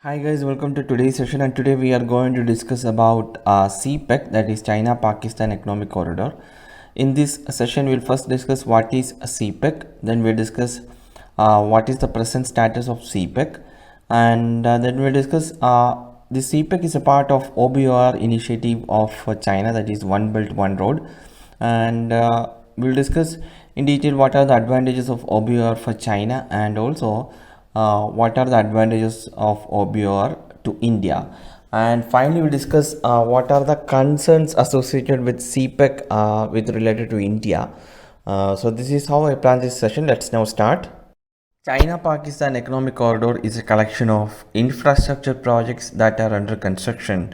Hi guys, welcome to today's session, and today we are going to discuss about CPEC, that is China-Pakistan Economic Corridor. In this session, we'll first discuss what is a CPEC, then we'll discuss what is the present status of CPEC, and then we'll discuss the CPEC is a part of OBR initiative of China, that is One Belt One Road, and we'll discuss in detail what are the advantages of OBR for China, and also what are the advantages of OBR to India. And finally, we discuss what are the concerns associated with CPEC with related to India. So this is how I plan this session. Let's now start. China-Pakistan Economic Corridor is a collection of infrastructure projects that are under construction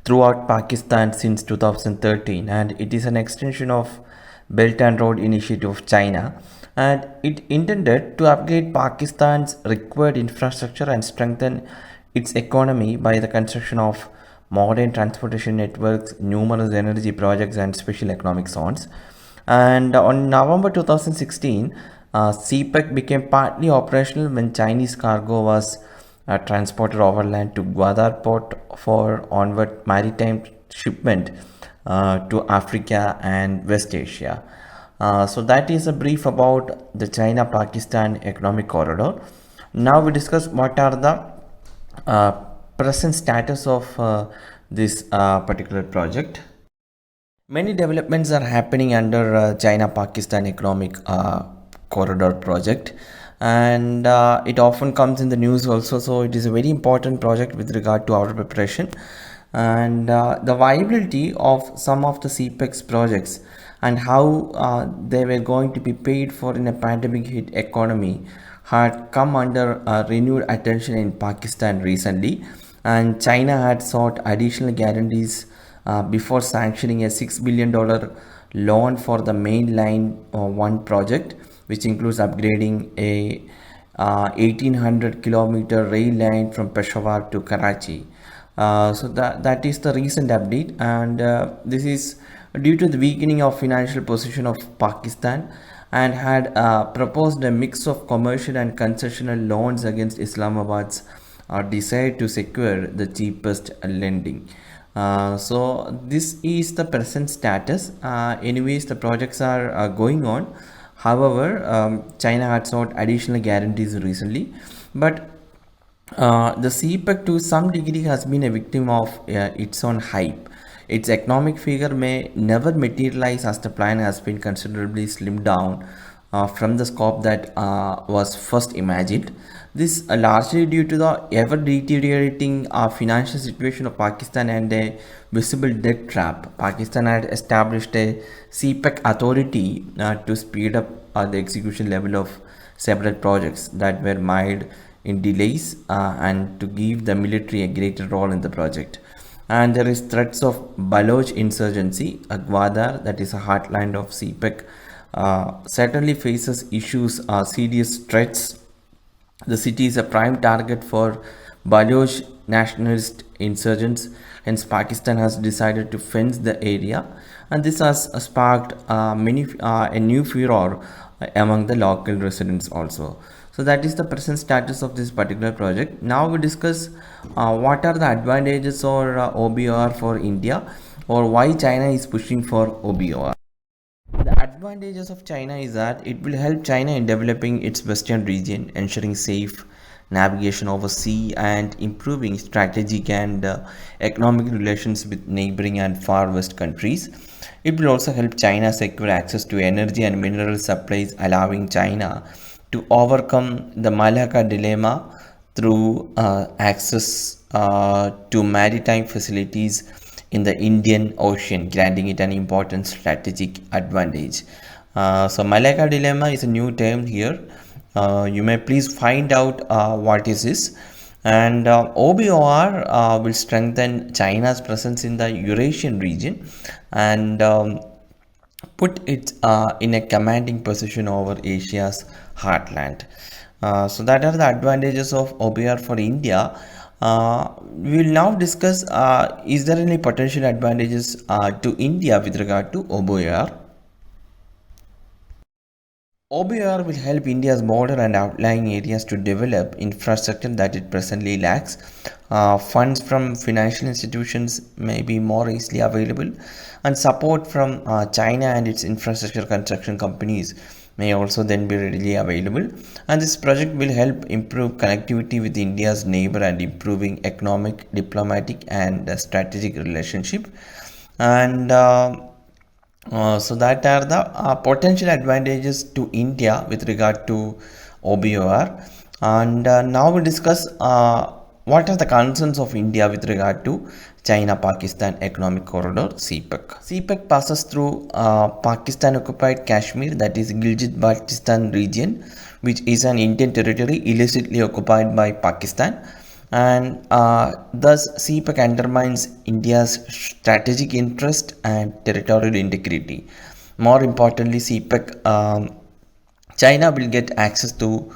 throughout Pakistan since 2013, and it is an extension of Belt and Road Initiative of China, and it intended to upgrade Pakistan's required infrastructure and strengthen its economy by the construction of modern transportation networks, numerous energy projects, and special economic zones. And on November 2016, CPEC became partly operational when Chinese cargo was transported overland to Gwadar port for onward maritime shipment to Africa and West Asia. So that is a brief about the China-Pakistan Economic Corridor. Now we discuss what are the uh, present status of this particular project. Many developments are happening under China-Pakistan Economic Corridor project, and it often comes in the news also. So it is a very important project with regard to our preparation, and the viability of some of the CPEX projects and how they were going to be paid for in a pandemic hit economy had come under renewed attention in Pakistan recently, and China had sought additional guarantees before sanctioning a $6 billion loan for the main line 1 project, which includes upgrading a 1800 kilometer rail line from Peshawar to Karachi. So that is the recent update, and this is due to the weakening of financial position of Pakistan, and had proposed a mix of commercial and concessional loans against Islamabad's desire to secure the cheapest lending. So this is the present status. Anyways, the projects are going on. However, China had sought additional guarantees recently, but the CPEC to some degree has been a victim of its own hype. Its economic figure may never materialize as the plan has been considerably slimmed down from the scope that was first imagined. This largely due to the ever deteriorating financial situation of Pakistan and a visible debt trap. Pakistan had established a CPEC authority to speed up the execution level of several projects that were mired in delays and to give the military a greater role in the project. And there is threats of Baloch insurgency. Gwadar, that is a heartland of CPEC, certainly faces issues, serious threats. The city is a prime target for Baloch nationalist insurgents, hence Pakistan has decided to fence the area, and this has sparked a new furor among the local residents also. So that is the present status of this particular project. Now we discuss what are the advantages or OBR for India, or why China is pushing for OBR. The advantages of China is that it will help China in developing its western region, ensuring safe navigation over sea and improving strategic and economic relations with neighboring and far west countries. It will also help China secure access to energy and mineral supplies, allowing China to overcome the Malacca dilemma through access to maritime facilities in the Indian Ocean, granting it an important strategic advantage. So Malacca dilemma is a new term here. You may please find out what is this. And OBOR will strengthen China's presence in the Eurasian region and put it in a commanding position over Asia's heartland. So that are the advantages of OBR for India. We will now discuss is there any potential advantages to India with regard to OBR. OBR will help India's border and outlying areas to develop infrastructure that it presently lacks. Funds from financial institutions may be more easily available, and support from China and its infrastructure construction companies may also then be readily available. And this project will help improve connectivity with India's neighbor and improving economic, diplomatic, and strategic relationship. And so that are the potential advantages to India with regard to OBOR. And now we'll discuss what are the concerns of India with regard to China-Pakistan Economic Corridor (CPEC). CPEC passes through Pakistan-occupied Kashmir, that is Gilgit-Baltistan region, which is an Indian territory illicitly occupied by Pakistan, and thus CPEC undermines India's strategic interest and territorial integrity. More importantly, CPEC China will get access to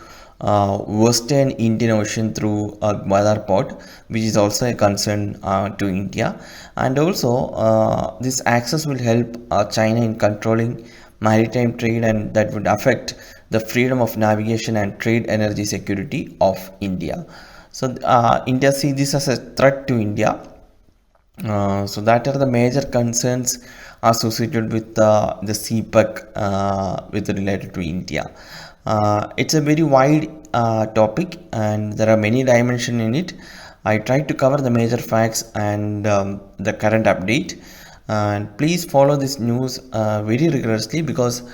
Western Indian Ocean through Gwadar port, which is also a concern to India. And also, this access will help China in controlling maritime trade, and that would affect the freedom of navigation and trade energy security of India. So, India sees this as a threat to India. So that are the major concerns associated with the CPEC with related to India. It's a very wide topic, and there are many dimensions in it. I tried to cover the major facts and the current update. And please follow this news very rigorously, because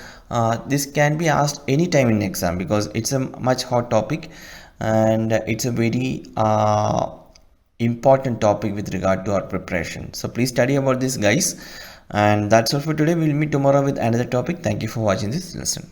this can be asked anytime in exam, because it's a much hot topic, and it's a very important topic with regard to our preparation. So please study about this, guys. And that's all for today. We'll meet tomorrow with another topic. Thank you for watching this lesson.